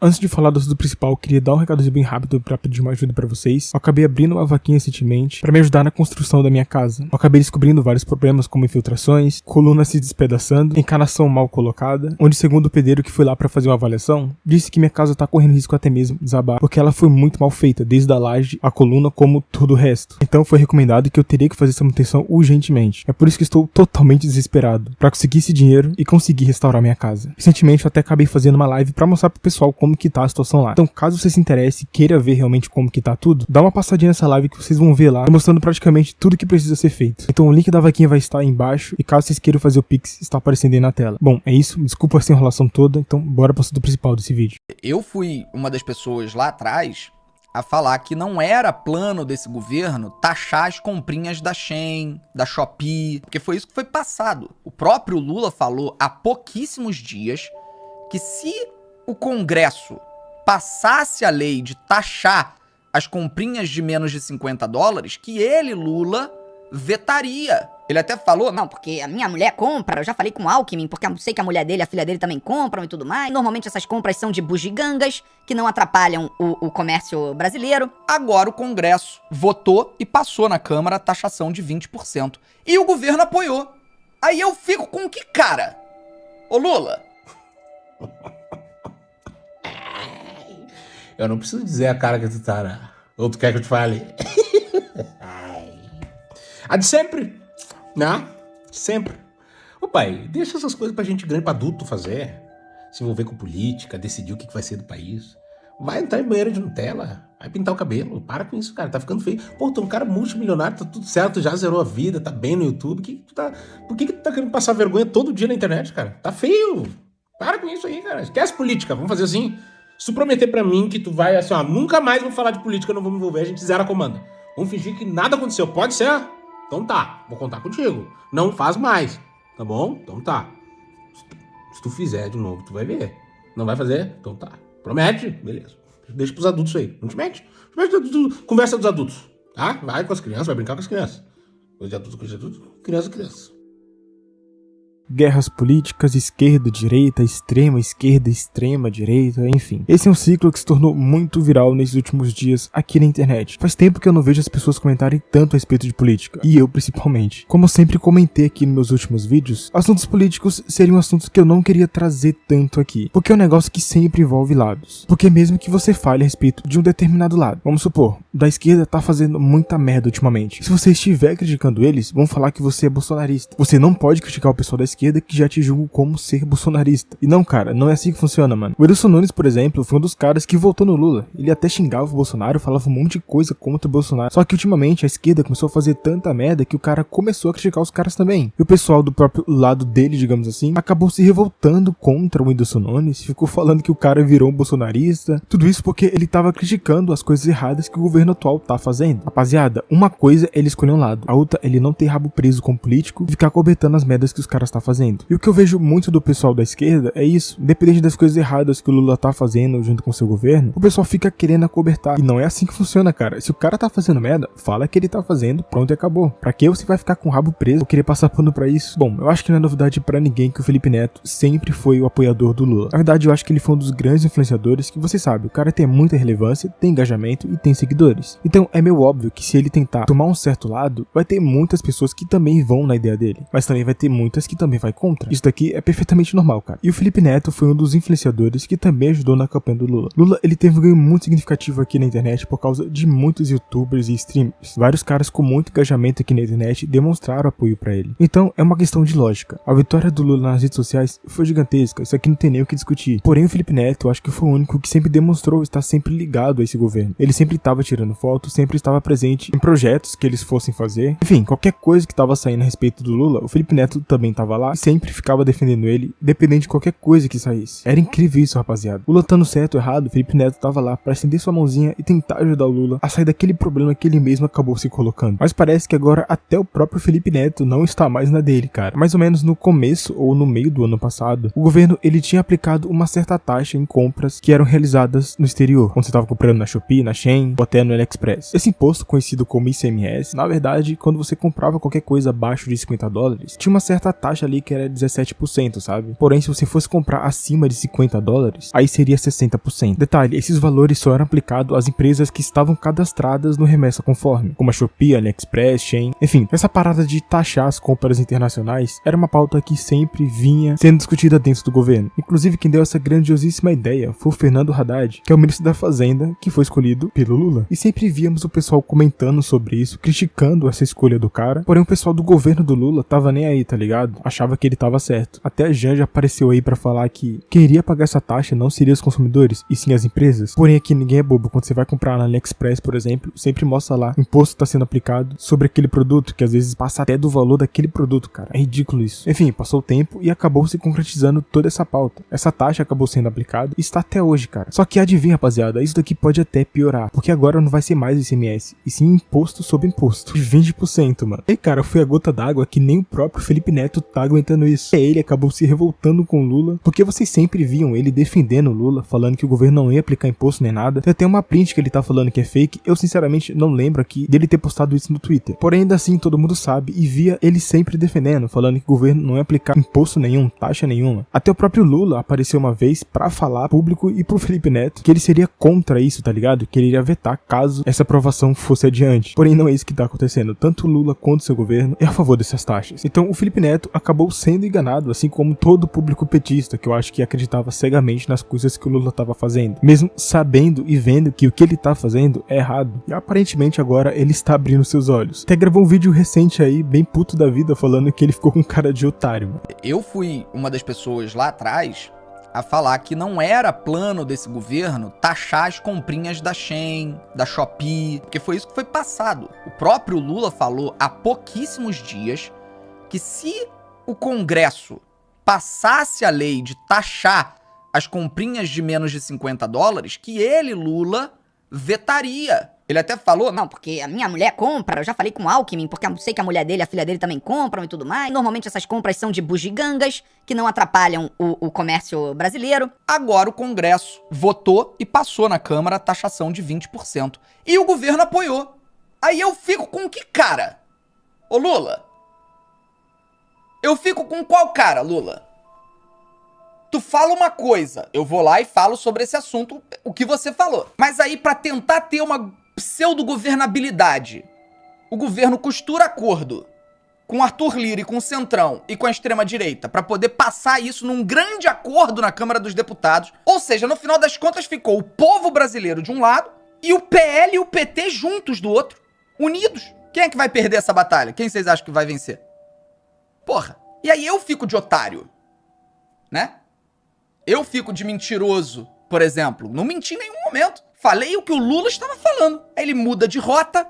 Antes de falar do assunto principal, eu queria dar um recadozinho bem rápido pra pedir uma ajuda pra vocês. Eu acabei abrindo uma vaquinha recentemente pra me ajudar na construção da minha casa. Eu acabei descobrindo vários problemas como infiltrações, coluna se despedaçando, encanação mal colocada, onde segundo o pedreiro que foi lá pra fazer uma avaliação, disse que minha casa tá correndo risco até mesmo de desabar, porque ela foi muito mal feita, desde a laje, a coluna, como todo o resto. Então foi recomendado que eu teria que fazer essa manutenção urgentemente. É por isso que estou totalmente desesperado pra conseguir esse dinheiro e conseguir restaurar minha casa. Recentemente eu até acabei fazendo uma live pra mostrar pro pessoal como que tá a situação lá. Então caso você se interesse e queira ver realmente como que tá tudo, dá uma passadinha nessa live que vocês vão ver lá, mostrando praticamente tudo que precisa ser feito. Então o link da vaquinha vai estar aí embaixo e caso vocês queiram fazer o Pix, está aparecendo aí na tela. Bom, é isso, desculpa essa enrolação toda, então bora pro assunto principal desse vídeo. Eu fui uma das pessoas lá atrás a falar que não era plano desse governo taxar as comprinhas da Shein, da Shopee, porque foi isso que foi passado. O próprio Lula falou há pouquíssimos dias que se o Congresso passasse a lei de taxar as comprinhas de menos de $50, que ele, Lula, vetaria. Ele até falou, não, porque a minha mulher compra, eu já falei com o Alckmin, porque eu sei que a mulher dele e a filha dele também compram e tudo mais. Normalmente essas compras são de bugigangas, que não atrapalham o comércio brasileiro. Agora o Congresso votou e passou na Câmara a taxação de 20%. E o governo apoiou. Aí eu fico com que cara? Ô Lula? Eu não preciso dizer a cara que tu tá, né? Ou tu quer que eu te fale? A de sempre, né? Sempre. Ô pai, deixa essas coisas pra gente grande, pra adulto fazer. Se envolver com política, decidir o que vai ser do país. Vai entrar em banheiro de Nutella, vai pintar o cabelo. Para com isso, cara, tá ficando feio. Pô, tu é um cara multimilionário, tá tudo certo, já zerou a vida, tá bem no YouTube. Por que tu tá querendo passar vergonha todo dia na internet, cara? Tá feio. Para com isso aí, cara. Esquece política, vamos fazer assim. Se tu prometer pra mim que tu vai, assim, ó, nunca mais vou falar de política, eu não vou me envolver, a gente zera a comanda. Vamos fingir que nada aconteceu, pode ser? Então tá, vou contar contigo. Não faz mais, tá bom? Então tá. Se tu fizer de novo, tu vai ver. Não vai fazer? Então tá. Promete? Beleza. Deixa pros adultos aí. Não te mete. Conversa dos adultos, tá? Vai com as crianças, vai brincar com as crianças. Coisa de adulto, criança. Guerras políticas, esquerda, direita, extrema direita, enfim. Esse é um ciclo que se tornou muito viral nesses últimos dias aqui na internet. Faz tempo que eu não vejo as pessoas comentarem tanto a respeito de política, e eu principalmente. Como eu sempre comentei aqui nos meus últimos vídeos, assuntos políticos seriam assuntos que eu não queria trazer tanto aqui, porque é um negócio que sempre envolve lados. Porque mesmo que você fale a respeito de um determinado lado, vamos supor, da esquerda tá fazendo muita merda ultimamente. Se você estiver criticando eles, vão falar que você é bolsonarista. Você não pode criticar o pessoal da esquerda que já te julgam como ser bolsonarista. E não, cara, não é assim que funciona, mano. O Whindersson Nunes, por exemplo, foi um dos caras que votou no Lula. Ele até xingava o Bolsonaro, falava um monte de coisa contra o Bolsonaro. Só que ultimamente a esquerda começou a fazer tanta merda que o cara começou a criticar os caras também. E o pessoal do próprio lado dele, digamos assim, acabou se revoltando contra o Whindersson Nunes, ficou falando que o cara virou um bolsonarista. Tudo isso porque ele tava criticando as coisas erradas que o governo atual tá fazendo. Rapaziada, uma coisa é ele escolher um lado, a outra é ele não ter rabo preso como político e ficar cobertando as merdas que os caras tá fazendo. E o que eu vejo muito do pessoal da esquerda é isso, independente das coisas erradas que o Lula tá fazendo junto com o seu governo, o pessoal fica querendo acobertar. E não é assim que funciona, cara. Se o cara tá fazendo merda, fala que ele tá fazendo, pronto e acabou. Pra que você vai ficar com o rabo preso ou querer passar pano pra isso? Bom, eu acho que não é novidade pra ninguém que o Felipe Neto sempre foi o apoiador do Lula. Na verdade, eu acho que ele foi um dos grandes influenciadores que você sabe, o cara tem muita relevância, tem engajamento e tem seguidores. Então é meio óbvio que se ele tentar tomar um certo lado, vai ter muitas pessoas que também vão na ideia dele, mas também vai ter muitas que também vai contra. Isso daqui é perfeitamente normal, cara. E o Felipe Neto foi um dos influenciadores que também ajudou na campanha do Lula. Lula, ele teve um ganho muito significativo aqui na internet por causa de muitos youtubers e streamers. Vários caras com muito engajamento aqui na internet demonstraram apoio pra ele. Então, é uma questão de lógica. A vitória do Lula nas redes sociais foi gigantesca, isso aqui não tem nem o que discutir. Porém, o Felipe Neto, eu acho que foi o único que sempre demonstrou estar sempre ligado a esse governo. Ele sempre estava tirando fotos, sempre estava presente em projetos que eles fossem fazer. Enfim, qualquer coisa que estava saindo a respeito do Lula, o Felipe Neto também estava lá e sempre ficava defendendo ele, dependente de qualquer coisa que saísse. Era incrível isso, rapaziada. O Lula estando certo ou errado, o Felipe Neto estava lá para estender sua mãozinha e tentar ajudar o Lula a sair daquele problema que ele mesmo acabou se colocando. Mas parece que agora até o próprio Felipe Neto não está mais na dele, cara. Mais ou menos no começo ou no meio do ano passado, o governo ele tinha aplicado uma certa taxa em compras que eram realizadas no exterior, quando você estava comprando na Shopee, na Shein ou até no AliExpress. Esse imposto, conhecido como ICMS, na verdade, quando você comprava qualquer coisa abaixo de $50, tinha uma certa taxa ali ali que era 17%, sabe? Porém, se você fosse comprar acima de $50, aí seria 60%. Detalhe, esses valores só eram aplicados às empresas que estavam cadastradas no Remessa Conforme, como a Shopee, AliExpress, Shein, enfim. Essa parada de taxar as compras internacionais era uma pauta que sempre vinha sendo discutida dentro do governo. Inclusive, quem deu essa grandiosíssima ideia foi o Fernando Haddad, que é o ministro da Fazenda, que foi escolhido pelo Lula. E sempre víamos o pessoal comentando sobre isso, criticando essa escolha do cara, porém o pessoal do governo do Lula tava nem aí, tá ligado? Achava que ele tava certo. Até a Janja apareceu aí pra falar que quem iria pagar essa taxa não seria os consumidores, e sim as empresas. Porém aqui ninguém é bobo. Quando você vai comprar na AliExpress, por exemplo, sempre mostra lá, imposto tá sendo aplicado sobre aquele produto, que às vezes passa até do valor daquele produto, cara. É ridículo isso. Enfim, passou o tempo e acabou se concretizando toda essa pauta. Essa taxa acabou sendo aplicada e está até hoje, cara. Só que adivinha, rapaziada, isso daqui pode até piorar, porque agora não vai ser mais ICMS, e sim imposto sobre imposto, de 20%, mano. E cara, foi a gota d'água que nem o próprio Felipe Neto tá aguentando isso. Ele acabou se revoltando com o Lula, porque vocês sempre viam ele defendendo o Lula, falando que o governo não ia aplicar imposto nem nada. Tem até uma print que ele tá falando que é fake. Eu sinceramente não lembro aqui dele ter postado isso no Twitter. Porém ainda assim todo mundo sabe e via ele sempre defendendo, falando que o governo não ia aplicar imposto nenhum, taxa nenhuma. Até o próprio Lula apareceu uma vez pra falar público e pro Felipe Neto que ele seria contra isso, tá ligado? Que ele iria vetar caso essa aprovação fosse adiante. Porém não é isso que tá acontecendo. Tanto o Lula quanto o seu governo é a favor dessas taxas. Então o Felipe Neto acabou sendo enganado, assim como todo o público petista, que eu acho que acreditava cegamente nas coisas que o Lula tava fazendo, mesmo sabendo e vendo que o que ele tá fazendo é errado. E aparentemente agora ele está abrindo seus olhos. Até gravou um vídeo recente aí, bem puto da vida, falando que ele ficou com cara de otário, mano. Eu fui uma das pessoas lá atrás a falar que não era plano desse governo taxar as comprinhas da Shein, da Shopee, porque foi isso que foi passado. O próprio Lula falou há pouquíssimos dias que se o Congresso passasse a lei de taxar as comprinhas de menos de $50, que ele, Lula, vetaria. Ele até falou, Não, porque a minha mulher compra, eu já falei com o Alckmin, porque eu sei que a mulher dele, a filha dele também compram e tudo mais. Normalmente essas compras são de bugigangas, que não atrapalham o comércio brasileiro. agora o Congresso votou e passou na Câmara a taxação de 20%. E o governo apoiou. Aí eu fico com que cara? Ô Lula? Eu fico com qual cara, Lula? Tu fala uma coisa, eu vou lá e falo sobre esse assunto, o que você falou. Mas aí, pra tentar ter uma pseudo-governabilidade, o governo costura acordo com Arthur Lira e com o Centrão e com a extrema-direita pra poder passar isso num grande acordo na Câmara dos Deputados. Ou seja, no final das contas ficou o povo brasileiro de um lado e o PL e o PT juntos do outro, unidos. Quem é que vai perder essa batalha? Quem vocês acham que vai vencer? Porra. E aí eu fico de otário, né? Eu fico de mentiroso, por exemplo. Não menti em nenhum momento. Falei o que o Lula estava falando. Aí ele muda de rota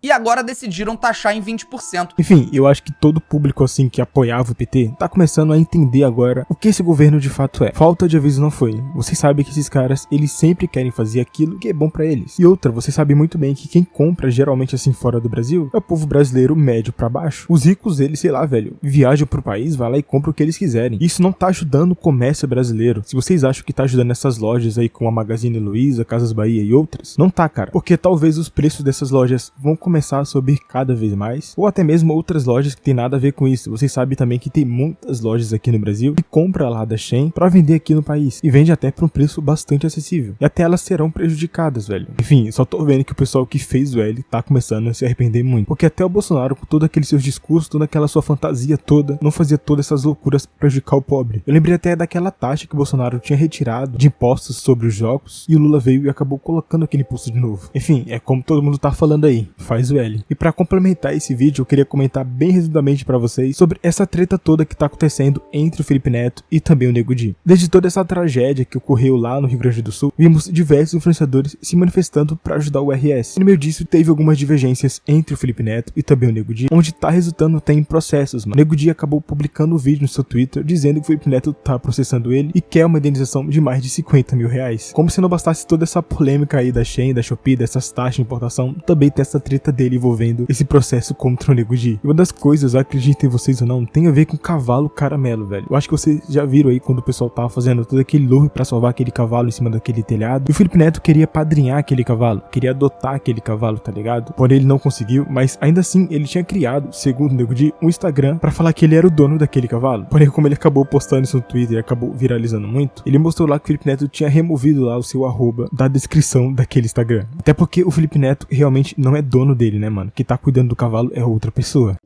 e agora decidiram taxar em 20%. Enfim, eu acho que todo público assim que apoiava o PT tá começando a entender agora o que esse governo de fato é. Falta de aviso não foi. Vocês sabem que esses caras, eles sempre querem fazer aquilo que é bom pra eles. E outra, você sabe muito bem que quem compra geralmente assim fora do Brasil é o povo brasileiro médio pra baixo. Os ricos, eles, sei lá, velho, viajam pro país, vai lá e compram o que eles quiserem. Isso não tá ajudando o comércio brasileiro. Se vocês acham que tá ajudando essas lojas aí como a Magazine Luiza, Casas Bahia e outras, não tá, cara. Porque talvez os preços dessas lojas vão começar a subir cada vez mais, ou até mesmo outras lojas que tem nada a ver com isso. Vocês sabem também que tem muitas lojas aqui no Brasil que compra lá da Shein pra vender aqui no país, e vende até por um preço bastante acessível, e até elas serão prejudicadas, velho. Enfim, só tô vendo que o pessoal que fez o L tá começando a se arrepender muito, porque até o Bolsonaro, com todo aquele seus discursos, toda aquela sua fantasia toda, não fazia todas essas loucuras pra prejudicar o pobre. Eu lembrei até daquela taxa que o Bolsonaro tinha retirado de impostos sobre os jogos, e o Lula veio e acabou colocando aquele imposto de novo. Enfim, é como todo mundo tá falando aí, faz o L. E pra complementar esse vídeo, eu queria comentar bem resumidamente pra vocês sobre essa treta toda que tá acontecendo entre o Felipe Neto e também o Nego Di. Desde toda essa tragédia que ocorreu lá no Rio Grande do Sul, vimos diversos influenciadores se manifestando pra ajudar o RS. E no meio disso, teve algumas divergências entre o Felipe Neto e também o Nego Di, onde tá resultando até em processos, mano. O Nego Di acabou publicando um vídeo no seu Twitter dizendo que o Felipe Neto tá processando ele e quer uma indenização de mais de R$50 mil. Como se não bastasse toda essa polêmica aí da Shein, da Shopee, dessas taxas de importação, também tem essa treta direta dele envolvendo esse processo contra o Nego Di. E uma das coisas, acreditem vocês ou não, tem a ver com o cavalo caramelo, velho. Eu acho que vocês já viram aí quando o pessoal tava fazendo todo aquele love pra salvar aquele cavalo em cima daquele telhado. E o Felipe Neto queria padrinhar aquele cavalo, queria adotar aquele cavalo, tá ligado? Porém ele não conseguiu, mas ainda assim ele tinha criado, segundo o Nego Di, um Instagram pra falar que ele era o dono daquele cavalo. Porém, como ele acabou postando isso no Twitter e acabou viralizando muito, ele mostrou lá que o Felipe Neto tinha removido lá o seu arroba da descrição daquele Instagram. Até porque o Felipe Neto realmente não é dono dele, né, mano? Quem tá cuidando do cavalo é outra pessoa.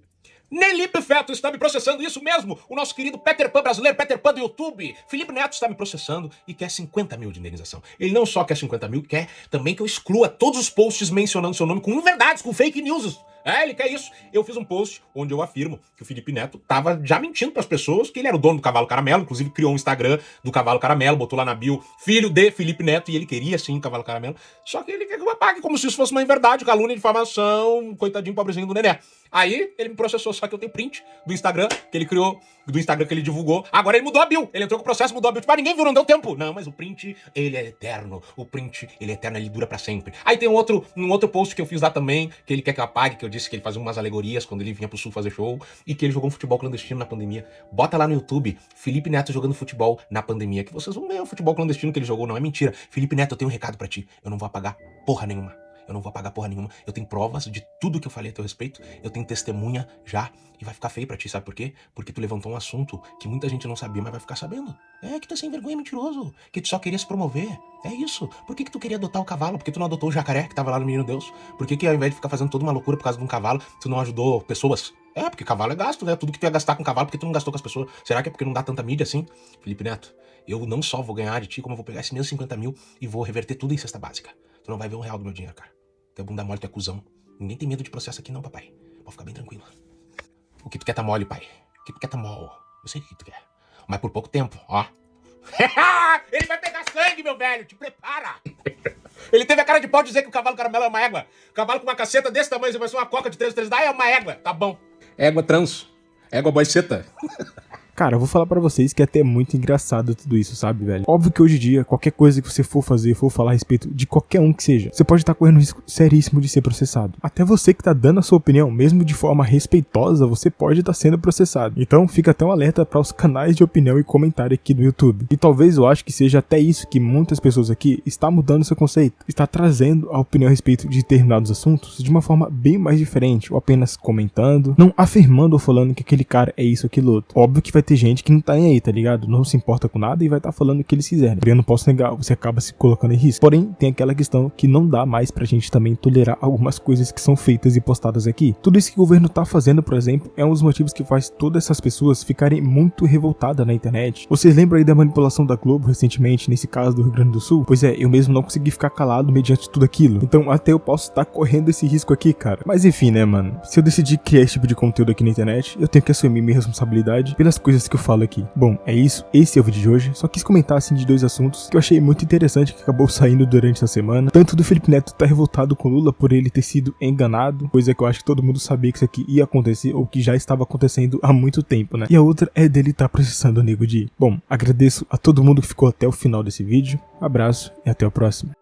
Nelipe Feto está me processando, isso mesmo. O nosso querido Peter Pan brasileiro, Peter Pan do YouTube. Felipe Neto está me processando e quer 50 mil de indenização. Ele não só quer 50 mil, quer também que eu exclua todos os posts mencionando seu nome com inverdades, com fake news. Ele quer isso. Eu fiz um post onde eu afirmo que o Felipe Neto tava já mentindo pras pessoas que ele era o dono do Cavalo Caramelo, inclusive criou um Instagram do Cavalo Caramelo, botou lá na bio, filho de Felipe Neto, e ele queria sim o Cavalo Caramelo, só que ele quer que eu apague como se isso fosse uma inverdade, calúnia, difamação, coitadinho, pobrezinho do Nené. Aí ele me processou, só que eu tenho print do Instagram que ele criou, do Instagram que ele divulgou. Agora ele mudou a bio, ele entrou com o processo, mudou a bio, tipo, ninguém viu, não deu tempo. Não, mas o print, ele é eterno, o print, ele é eterno, ele dura pra sempre. Aí tem um outro post que eu fiz lá também, que ele quer que eu apague, que eu disse que ele fazia umas alegorias quando ele vinha pro Sul fazer show, e que ele jogou um futebol clandestino na pandemia. Bota lá no YouTube, Felipe Neto jogando futebol na pandemia, que vocês vão ver o futebol clandestino que ele jogou, não é mentira. Felipe Neto, eu tenho um recado pra ti, eu não vou apagar porra nenhuma. Eu não vou apagar porra nenhuma. Eu tenho provas de tudo que eu falei a teu respeito. Eu tenho testemunha já. E vai ficar feio pra ti, sabe por quê? Porque tu levantou um assunto que muita gente não sabia, mas vai ficar sabendo. Que tu é sem vergonha, mentiroso. Que tu só queria se promover. É isso. Por que tu queria adotar o cavalo? Por que tu não adotou o jacaré que tava lá no Menino Deus? Por que ao invés de ficar fazendo toda uma loucura por causa de um cavalo, tu não ajudou pessoas? Porque cavalo é gasto, né? Tudo que tu ia gastar com cavalo, por que tu não gastou com as pessoas? Será que é porque não dá tanta mídia assim? Felipe Neto, eu não só vou ganhar de ti, como eu vou pegar esses meus 50 mil e vou reverter tudo em cesta básica. Tu não vai ver um real do meu dinheiro, cara. Tu é bunda mole, tu é cuzão. Ninguém tem medo de processo aqui não, papai. Pode ficar bem tranquilo. O que tu quer tá mole, pai. O que tu quer tá mole. Eu sei o que tu quer. Mas por pouco tempo, ó. Ele vai pegar sangue, meu velho. Te prepara. Ele teve a cara de pau de dizer que o cavalo caramelo é uma égua. Cavalo com uma caceta desse tamanho, você vai ser uma coca de 3 dá, é uma égua. Tá bom. Égua trans. Égua boiceta. Cara, eu vou falar pra vocês que é até muito engraçado tudo isso, sabe, velho? Óbvio que hoje em dia, qualquer coisa que você for fazer, for falar a respeito de qualquer um que seja, você pode estar correndo um risco seríssimo de ser processado. Até você que tá dando a sua opinião, mesmo de forma respeitosa, você pode estar sendo processado. Então, fica até um alerta para os canais de opinião e comentário aqui do YouTube. E talvez eu acho que seja até isso que muitas pessoas aqui está mudando seu conceito, está trazendo a opinião a respeito de determinados assuntos de uma forma bem mais diferente, ou apenas comentando, não afirmando ou falando que aquele cara é isso ou aquilo outro. Óbvio que vai ter gente que não tá nem aí, tá ligado? Não se importa com nada e vai estar falando o que eles quiserem. Eu não posso negar, você acaba se colocando em risco. Porém, tem aquela questão que não dá mais pra gente também tolerar algumas coisas que são feitas e postadas aqui. Tudo isso que o governo tá fazendo, por exemplo, é um dos motivos que faz todas essas pessoas ficarem muito revoltadas na internet. Vocês lembram aí da manipulação da Globo recentemente, nesse caso do Rio Grande do Sul? Pois é, eu mesmo não consegui ficar calado mediante tudo aquilo. Então até eu posso estar correndo esse risco aqui, cara. Mas enfim, né, mano? Se eu decidir criar esse tipo de conteúdo aqui na internet, eu tenho que assumir minha responsabilidade pelas coisas que eu falo aqui. Bom, é isso, esse é o vídeo de hoje. Só quis comentar assim de dois assuntos que eu achei muito interessante que acabou saindo durante essa semana. Tanto do Felipe Neto tá revoltado com Lula por ele ter sido enganado, coisa que eu acho que todo mundo sabia que isso aqui ia acontecer ou que já estava acontecendo há muito tempo, né? E a outra é dele tá processando o Nego Di. Bom, agradeço a todo mundo que ficou até o final desse vídeo. Abraço e até o próximo.